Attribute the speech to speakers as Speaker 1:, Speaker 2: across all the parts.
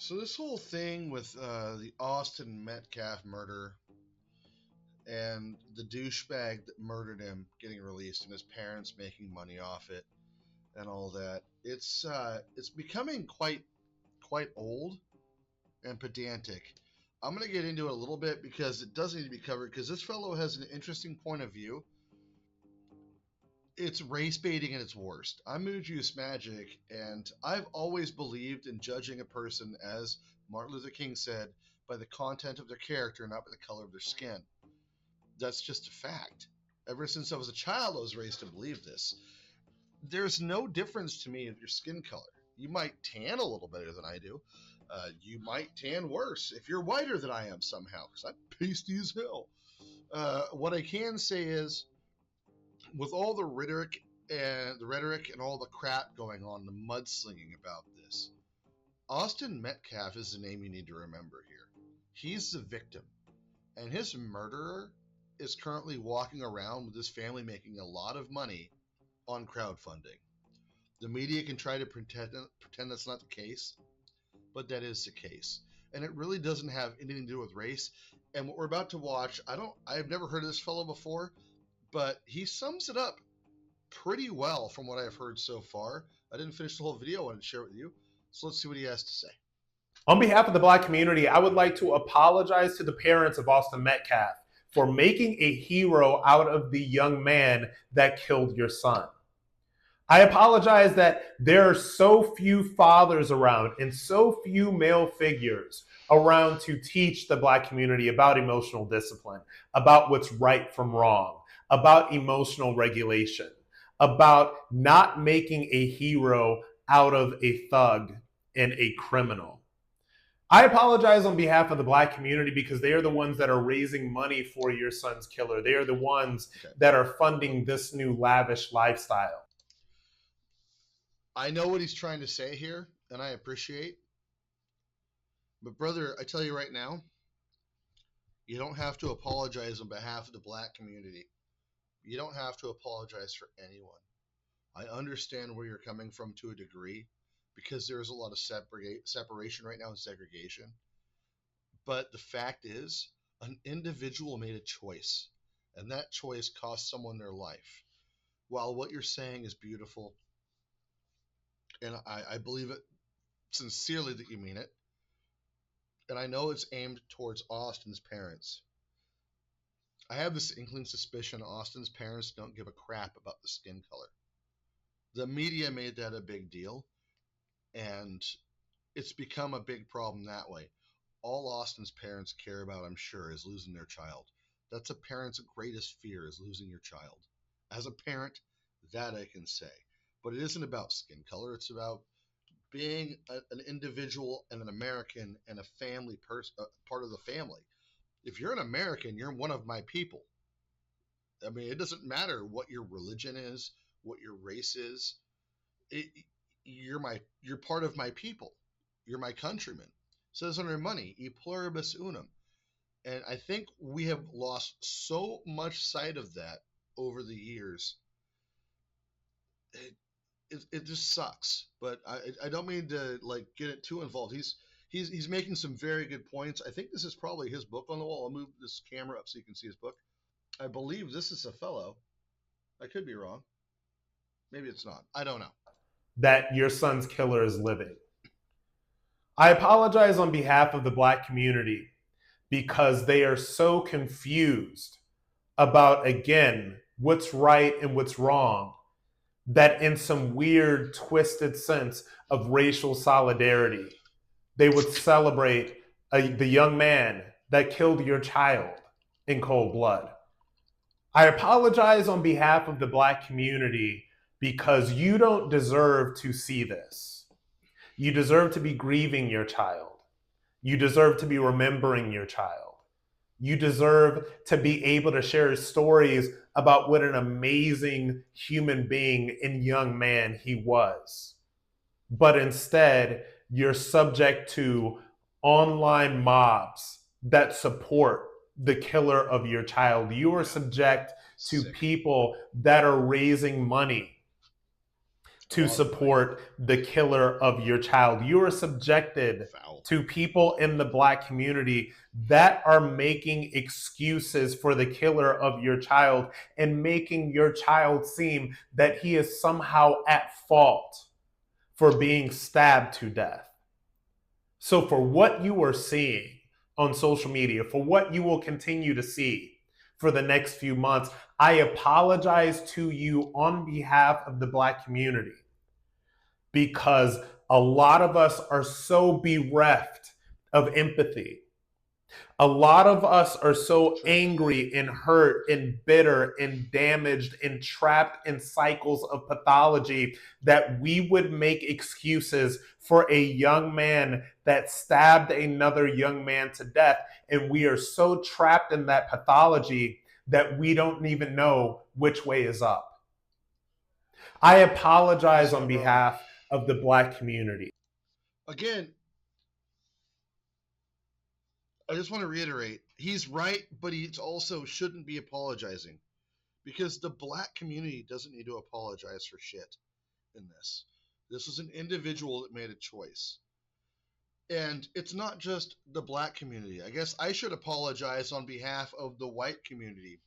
Speaker 1: So this whole thing with the Austin Metcalf murder and the douchebag that murdered him getting released and his parents making money off it and all that, it's becoming quite old and pedantic. I'm gonna get into it a little bit because it does need to be covered because this fellow has an interesting point of view. It's race baiting at its worst. I'm Juice Magic, and I've always believed in judging a person, as Martin Luther King said, by the content of their character, not by the color of their skin. That's just a fact. Ever since I was a child, I was raised to believe this. There's no difference to me of your skin color. You might tan a little better than I do. You might tan worse if you're whiter than I am somehow, because I'm pasty as hell. What I can say is, with all the rhetoric and all the crap going on, the mudslinging about this, Austin Metcalf is the name you need to remember here. He's the victim, and his murderer is currently walking around with his family making a lot of money on crowdfunding. The media can try to pretend that's not the case, but that is the case. And it really doesn't have anything to do with race. And what we're about to watch, I've never heard of this fellow before, but he sums it up pretty well from what I've heard so far. I didn't finish the whole video. I wanted to share it with you. So let's see what he has to say.
Speaker 2: On behalf of the Black community, I would like to apologize to the parents of Austin Metcalf for making a hero out of the young man that killed your son. I apologize that there are so few fathers around and so few male figures around to teach the Black community about emotional discipline, about what's right from wrong, about emotional regulation, about not making a hero out of a thug and a criminal. I apologize on behalf of the Black community because they are the ones that are raising money for your son's killer. They are the ones that are funding this new lavish lifestyle.
Speaker 1: I know what he's trying to say here, and I appreciate. But brother, I tell you right now, you don't have to apologize on behalf of the Black community. You don't have to apologize for anyone. I understand where you're coming from to a degree, because there is a lot of separation right now and segregation. But the fact is, an individual made a choice, and that choice cost someone their life. While what you're saying is beautiful, and I believe it sincerely that you mean it, and I know it's aimed towards Austin's parents. I have this inkling suspicion Austin's parents don't give a crap about the skin color. The media made that a big deal, and it's become a big problem that way. All Austin's parents care about, I'm sure, is losing their child. That's a parent's greatest fear, is losing your child. As a parent, that I can say. But it isn't about skin color. It's about being an individual and an American and a family part of the family. If you're an American, you're one of my people. I mean, it doesn't matter what your religion is, what your race is. You're part of my people. You're my countrymen. It says on our money, e pluribus unum. And I think we have lost so much sight of that over the years. It just sucks. But I don't mean to get it too involved. He's making some very good points. I think this is probably his book on the wall. I'll move this camera up so you can see his book. I believe this is a fellow. I could be wrong. Maybe it's not. I don't know.
Speaker 2: That your son's killer is living. I apologize on behalf of the Black community because they are so confused about, again, what's right and what's wrong, that in some weird, twisted sense of racial solidarity, they would celebrate the young man that killed your child in cold blood. I apologize on behalf of the Black community because you don't deserve to see this. You deserve to be grieving your child. You deserve to be remembering your child. You deserve to be able to share stories about what an amazing human being and young man he was. But instead, you're subject to online mobs that support the killer of your child. You are subject to people that are raising money to support the killer of your child. You are subjected to people in the black community that are making excuses for the killer of your child and making your child seem that he is somehow at fault for being stabbed to death. So, for what you are seeing on social media, for what you will continue to see for the next few months, I apologize to you on behalf of the black community, because a lot of us are so bereft of empathy. A lot of us are so angry and hurt and bitter and damaged and trapped in cycles of pathology that we would make excuses for a young man that stabbed another young man to death. And we are so trapped in that pathology that we don't even know which way is up. I apologize on behalf of the black community.
Speaker 1: Again, I just want to reiterate, he's right, but he also shouldn't be apologizing, because the black community doesn't need to apologize for shit in this. This was an individual that made a choice. And it's not just the black community. I guess I should apologize on behalf of the white community,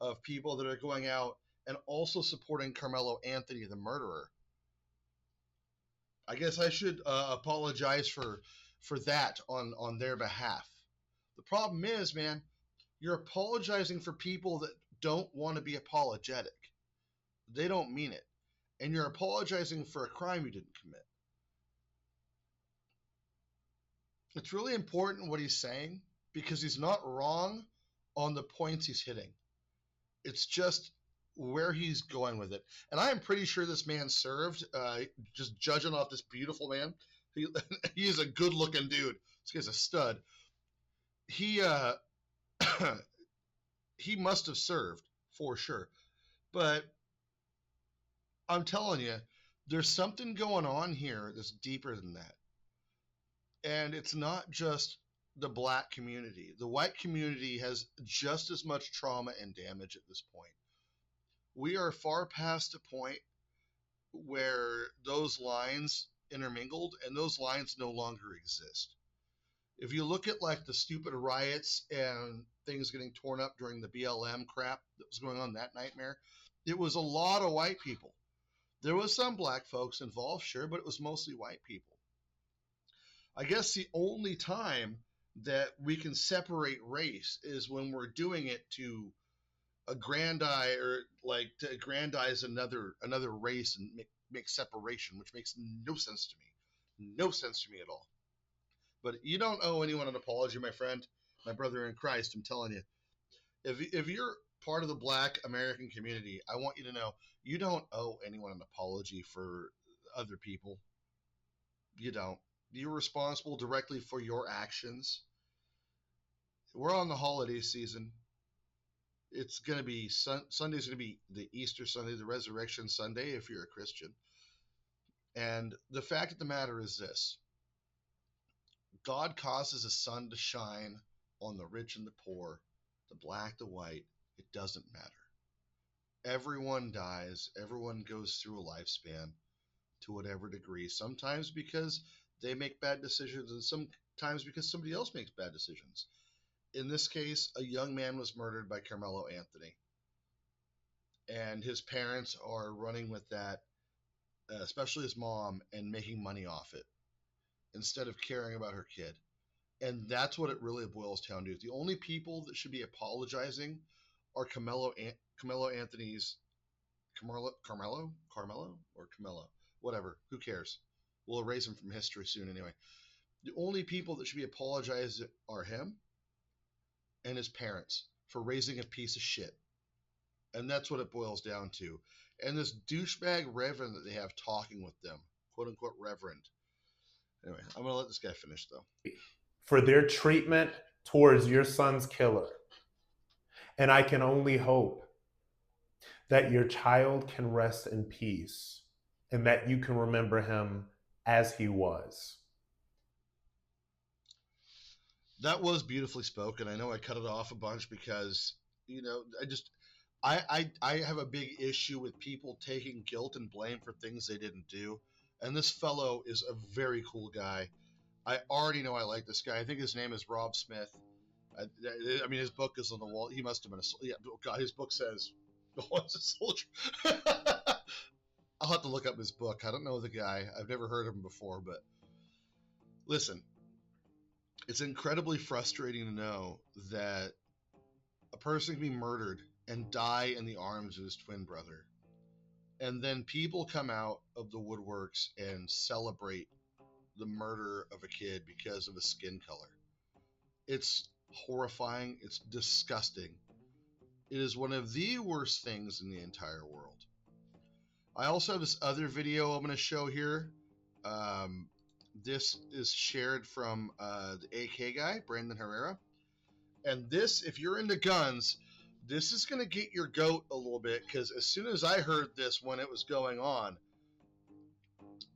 Speaker 1: of people that are going out and also supporting Carmelo Anthony, the murderer. I guess I should apologize for that on their behalf. The problem is, man, you're apologizing for people that don't want to be apologetic. They don't mean it. And you're apologizing for a crime you didn't commit. It's really important what he's saying, because he's not wrong on the points he's hitting. It's just where he's going with it. And I am pretty sure this man served, just judging off this beautiful man. He is a good-looking dude. This guy's a stud. He he must have served for sure. But I'm telling you, there's something going on here that's deeper than that. And it's not just the black community. The white community has just as much trauma and damage at this point. We are far past a point where those lines intermingled, and those lines no longer exist. If you look at like the stupid riots and things getting torn up during the BLM crap that was going on, that nightmare, it was a lot of white people. There was some black folks involved, sure, but it was mostly white people. I guess the only time that we can separate race is when we're doing it to aggrandize, or like to aggrandize another race and make separation, which makes no sense to me. No sense to me at all. But you don't owe anyone an apology, my friend, my brother in Christ. I'm telling you, if you're part of the black American community, I want you to know you don't owe anyone an apology for other people. You don't. You're responsible directly for your actions. We're on the holiday season. It's going to be Sunday's going to be the Easter Sunday, the Resurrection Sunday, if you're a Christian. And the fact of the matter is this: God causes the sun to shine on the rich and the poor, the black, the white. It doesn't matter. Everyone dies. Everyone goes through a lifespan to whatever degree. Sometimes because they make bad decisions, and sometimes because somebody else makes bad decisions. In this case, a young man was murdered by Carmelo Anthony. And his parents are running with that, especially his mom, and making money off it instead of caring about her kid. And that's what it really boils down to. The only people that should be apologizing are Carmelo Anthony's Carmelo, whatever. Who cares? We'll erase him from history soon anyway. The only people that should be apologizing are him and his parents for raising a piece of shit. And that's what it boils down to. And this douchebag reverend that they have talking with them, quote unquote reverend. Anyway, I'm going to let this guy finish though.
Speaker 2: For their treatment towards your son's killer. And I can only hope that your child can rest in peace and that you can remember him as he was.
Speaker 1: That was beautifully spoken. I know I cut it off a bunch because, I have a big issue with people taking guilt and blame for things they didn't do. And this fellow is a very cool guy. I already know I like this guy. I think his name is Rob Smith. I mean, his book is on the wall. He must have been a... Yeah, oh God, his book says... Oh, it's a soldier. I'll have to look up his book. I don't know the guy. I've never heard of him before, but... Listen, it's incredibly frustrating to know that a person can be murdered and die in the arms of his twin brother. And then people come out of the woodworks and celebrate the murder of a kid because of a skin color. It's horrifying. It's disgusting. It is one of the worst things in the entire world. I also have this other video I'm going to show here. This is shared from the AK guy, Brandon Herrera. And this, if you're into guns, this is going to get your goat a little bit, because as soon as I heard this when it was going on,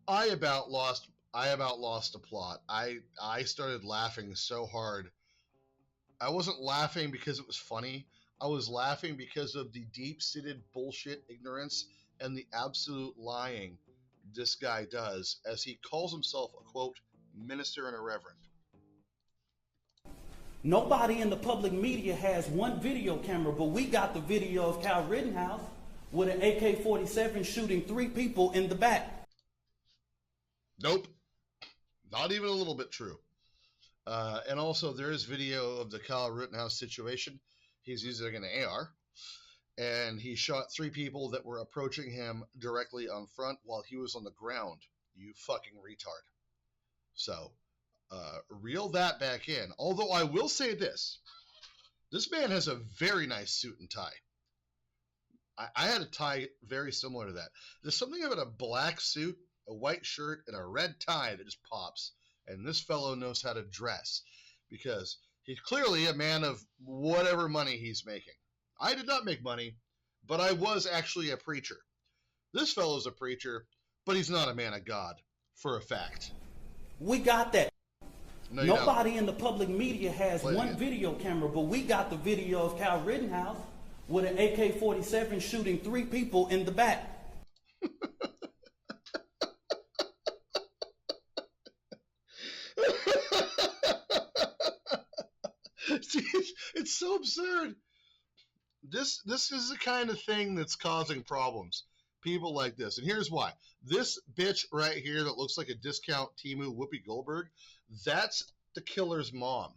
Speaker 1: I about lost the plot. I started laughing so hard. I wasn't laughing because it was funny. I was laughing because of the deep-seated bullshit ignorance and the absolute lying this guy does, as he calls himself a, quote, minister and a reverend.
Speaker 3: Nobody in the public media has one video camera, but we got the video of Kyle Rittenhouse with an AK-47 shooting 3 people in the back.
Speaker 1: Nope. Not even a little bit true. And also, there is video of the Kyle Rittenhouse situation. He's using an AR, and he shot 3 people that were approaching him directly on front while he was on the ground. You fucking retard. So, reel that back in. Although I will say this. This man has a very nice suit and tie. I had a tie very similar to that. There's something about a black suit, a white shirt, and a red tie that just pops. And this fellow knows how to dress, because he's clearly a man of whatever money he's making. I did not make money, but I was actually a preacher. This fellow's a preacher, but he's not a man of God, for a fact.
Speaker 3: We got that.
Speaker 1: No,
Speaker 3: nobody in the public media has one video camera, but we got the video of Kyle Rittenhouse with an AK-47 shooting 3 people in the back.
Speaker 1: It's so absurd. This is the kind of thing that's causing problems. People like this. And here's why. This bitch right here that looks like a discount Temu Whoopi Goldberg, that's the killer's mom.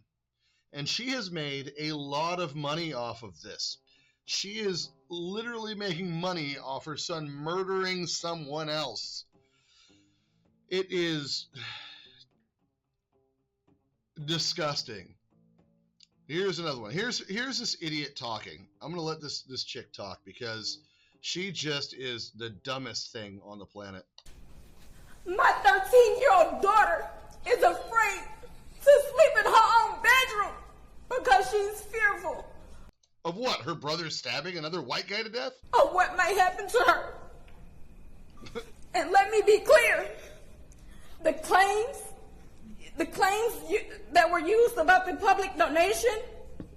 Speaker 1: And she has made a lot of money off of this. She is literally making money off her son murdering someone else. It is disgusting. Here's another one. Here's this idiot talking. I'm going to let this chick talk, because she just is the dumbest thing on the planet.
Speaker 4: My 13-year-old daughter is afraid to sleep in her own bedroom because she's fearful.
Speaker 1: Of what? Her brother stabbing another white guy to death?
Speaker 4: Of what might happen to her. And let me be clear. The claims that were used about the public donation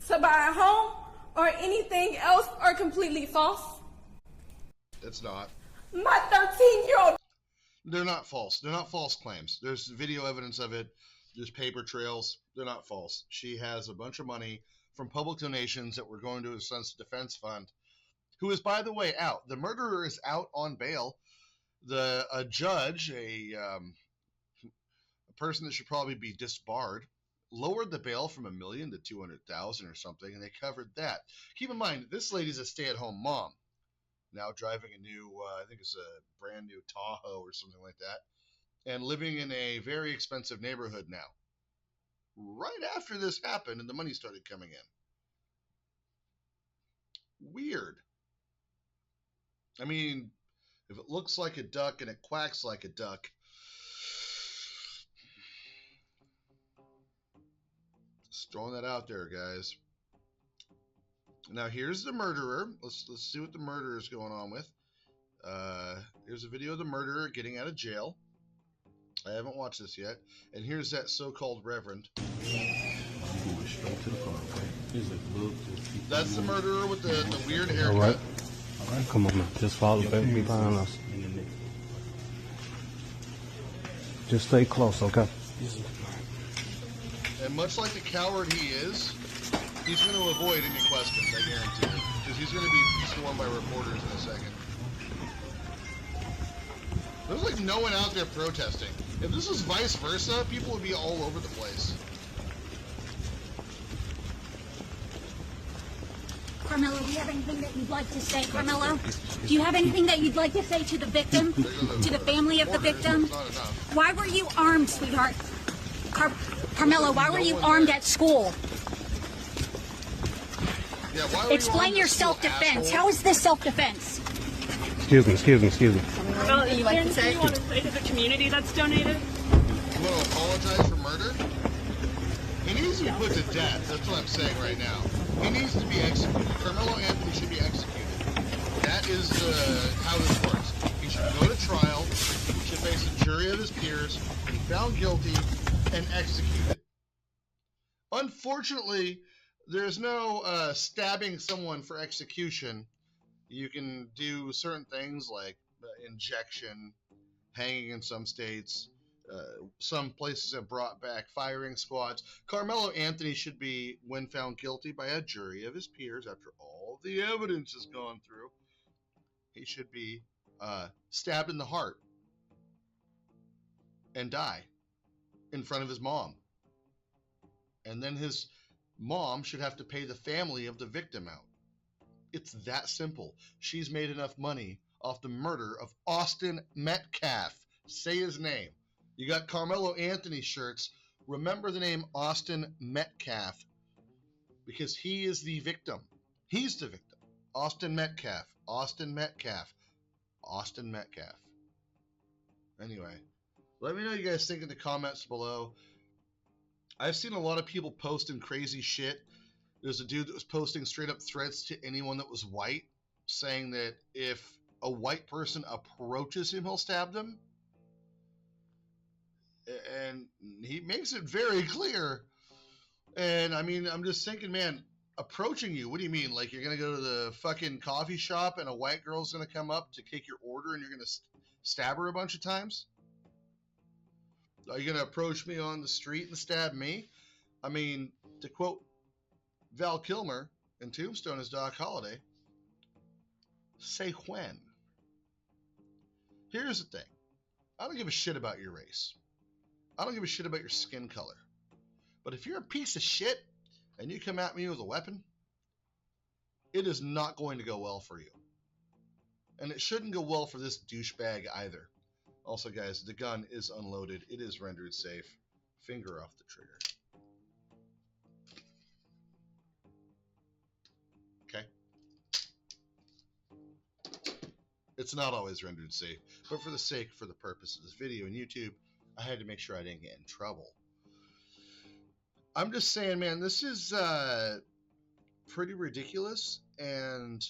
Speaker 4: to buy a home or anything else are completely false.
Speaker 1: It's not.
Speaker 4: My 13-year-old...
Speaker 1: They're not false. They're not false claims. There's video evidence of it. There's paper trails. They're not false. She has a bunch of money from public donations that were going to her son's defense fund, who is, by the way, out. The murderer is out on bail. A judge, a person that should probably be disbarred, lowered the bail from $1 million to $200,000 or something, and they covered that. Keep in mind, this lady's a stay-at-home mom, now driving a new, I think it's a brand new Tahoe or something like that, and living in a very expensive neighborhood now. Right after this happened and the money started coming in. Weird. I mean, if it looks like a duck and it quacks like a duck, just throwing that out there, guys. Now here's the murderer. Let's see what the murderer is going on with. Here's a video of the murderer getting out of jail. I haven't watched this yet. And here's that so-called reverend. That's the murderer with the weird haircut.
Speaker 5: All right. Come on, man. Just follow back behind us. Just stay close, okay?
Speaker 1: And much like the coward he is, he's going to avoid any questions, I guarantee it. Because he's going to be swarmed by reporters in a second. There's like no one out there protesting. If this was vice versa, people would be all over the place.
Speaker 6: Carmelo, do you have anything that you'd like to say, Carmelo? Do you have anything that you'd like to say to the victim, to the family of the victim? Why were you armed, sweetheart? Carmelo, why were you armed at school?
Speaker 1: Yeah, why were
Speaker 6: Explain your self-defense. How is this self-defense?
Speaker 5: Excuse me.
Speaker 7: Carmelo, is there anything you want to say to the community that's donated?
Speaker 1: You want to apologize for murder? He needs to be put to death. That's what I'm saying right now. He needs to be executed. Carmelo Anthony should be executed. That is how this works. He should go to trial. He should face a jury of his peers, be found guilty, and executed. Unfortunately, there's no stabbing someone for execution. You can do certain things like injection, hanging in some states. Some places have brought back firing squads. Carmelo Anthony should be, when found guilty by a jury of his peers, after all the evidence has gone through, he should be stabbed in the heart and die in front of his mom. And then his mom should have to pay the family of the victim out. It's that simple. She's made enough money off the murder of Austin Metcalf. Say his name. You got Carmelo Anthony shirts. Remember the name Austin Metcalf because he is the victim. He's the victim. Austin Metcalf. Austin Metcalf. Austin Metcalf. Anyway, let me know what you guys think in the comments below. I've seen a lot of people posting crazy shit. There's a dude that was posting straight up threats to anyone that was white, saying that if a white person approaches him, he'll stab them. And he makes it very clear. And I mean, I'm just thinking, man, approaching you, what do you mean? Like you're going to go to the fucking coffee shop and a white girl's going to come up to take your order and you're going to stab her a bunch of times? Are you going to approach me on the street and stab me? I mean, to quote Val Kilmer in Tombstone as Doc Holliday, say when. Here's the thing. I don't give a shit about your race. I don't give a shit about your skin color. But if you're a piece of shit and you come at me with a weapon, it is not going to go well for you. And it shouldn't go well for this douchebag either. Also, guys, the gun is unloaded. It is rendered safe. Finger off the trigger. Okay? It's not always rendered safe, but for the purpose of this video and YouTube, I had to make sure I didn't get in trouble. I'm just saying, man, this is pretty ridiculous, and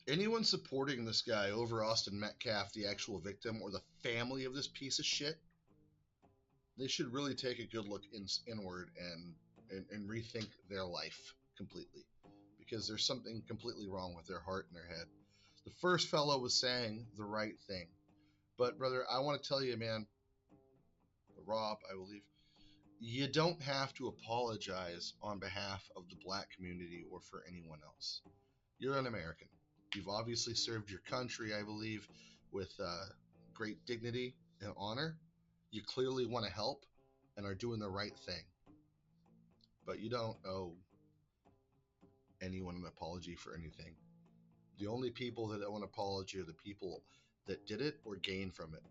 Speaker 1: anyone supporting this guy over Austin Metcalf, the actual victim, or the family of this piece of shit, they should really take a good look inward and rethink their life completely, because there's something completely wrong with their heart and their head. The first fellow was saying the right thing. But, brother, I want to tell you, man, Rob, I believe, you don't have to apologize on behalf of the black community or for anyone else. You're an American. You've obviously served your country, I believe, with great dignity and honor. You clearly want to help and are doing the right thing. But you don't owe anyone an apology for anything. The only people that owe an apology are the people that did it or gained from it.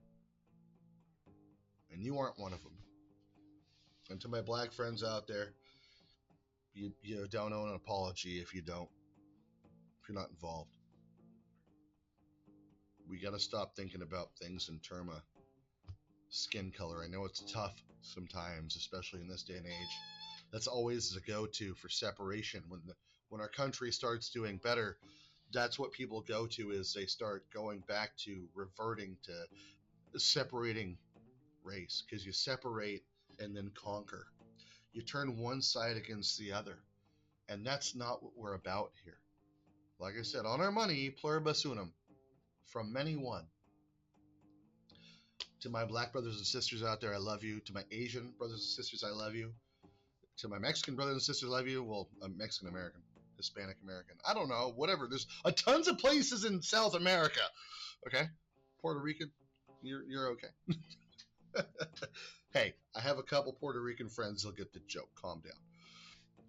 Speaker 1: And you aren't one of them. And to my black friends out there, you don't owe an apology if you're not involved. We got to stop thinking about things in terms of skin color. I know it's tough sometimes, especially in this day and age. That's always the go-to for separation. When our country starts doing better, that's what people go to, is they start going back to reverting to separating race, because you separate and then conquer. You turn one side against the other, and that's not what we're about here. Like I said, on our money, pluribus unum, from many one. To my black brothers and sisters out there, I love you. To my Asian brothers and sisters, I love you. To my Mexican brothers and sisters, I love you. Well, I'm Mexican American, Hispanic American. I don't know, whatever. There's tons of places in South America. Okay? Puerto Rican, you're okay. Hey, I have a couple Puerto Rican friends. They'll get the joke. Calm down.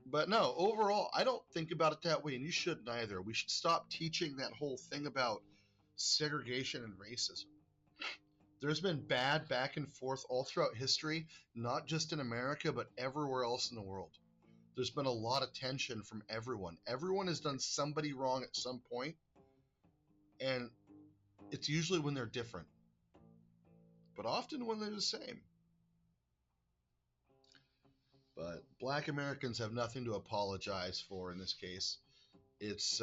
Speaker 1: But no, overall, I don't think about it that way, and you shouldn't either. We should stop teaching that whole thing about segregation and racism. There's been bad back and forth all throughout history, not just in America, but everywhere else in the world. There's been a lot of tension from everyone. Everyone has done somebody wrong at some point, and it's usually when they're different, but often when they're the same. But black Americans have nothing to apologize for in this case. It's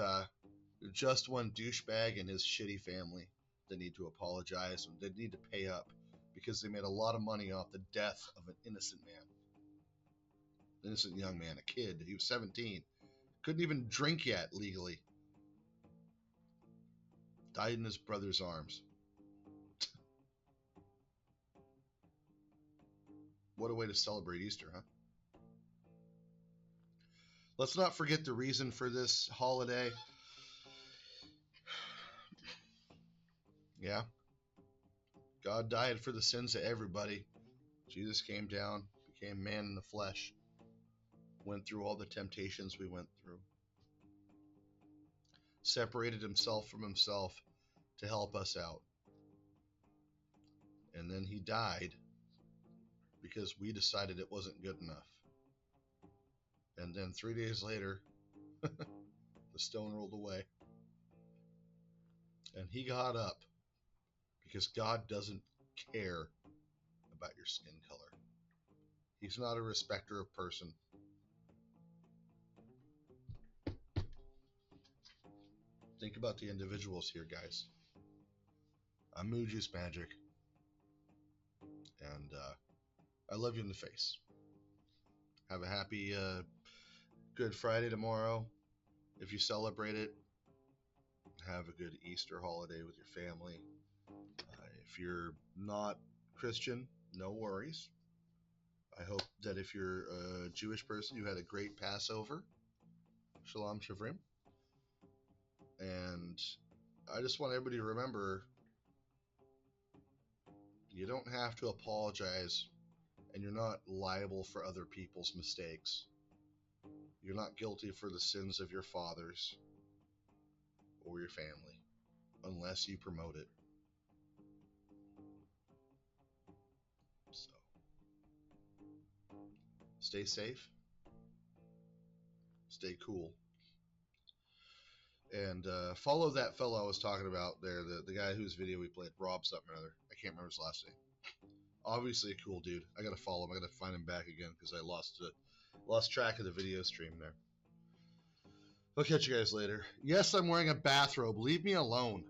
Speaker 1: just one douchebag and his shitty family that need to apologize, and they need to pay up because they made a lot of money off the death of an innocent man. Innocent young man, a kid. He was 17. Couldn't even drink yet legally. Died in his brother's arms. What a way to celebrate Easter, huh? Let's not forget the reason for this holiday. Yeah. God died for the sins of everybody. Jesus came down, became man in the flesh, went through all the temptations we went through, separated himself from himself to help us out. And then he died because we decided it wasn't good enough. And then 3 days later, the stone rolled away. And he got up because God doesn't care about your skin color. He's not a respecter of person. Think about the individuals here, guys. I'm Moo Juice Magic. And I love you in the face. Have a happy Good Friday tomorrow. If you celebrate it, have a good Easter holiday with your family. If you're not Christian, no worries. I hope that if you're a Jewish person, you had a great Passover. Shalom Shavrim. And I just want everybody to remember, you don't have to apologize, and you're not liable for other people's mistakes. You're not guilty for the sins of your fathers or your family, unless you promote it. So, stay safe, stay cool, and follow that fellow I was talking about there, the guy whose video we played, Rob something or other. I can't remember his last name. Obviously a cool dude. I gotta follow him. I gotta find him back again because I lost track of the video stream there. I'll catch you guys later. Yes, I'm wearing a bathrobe. Leave me alone.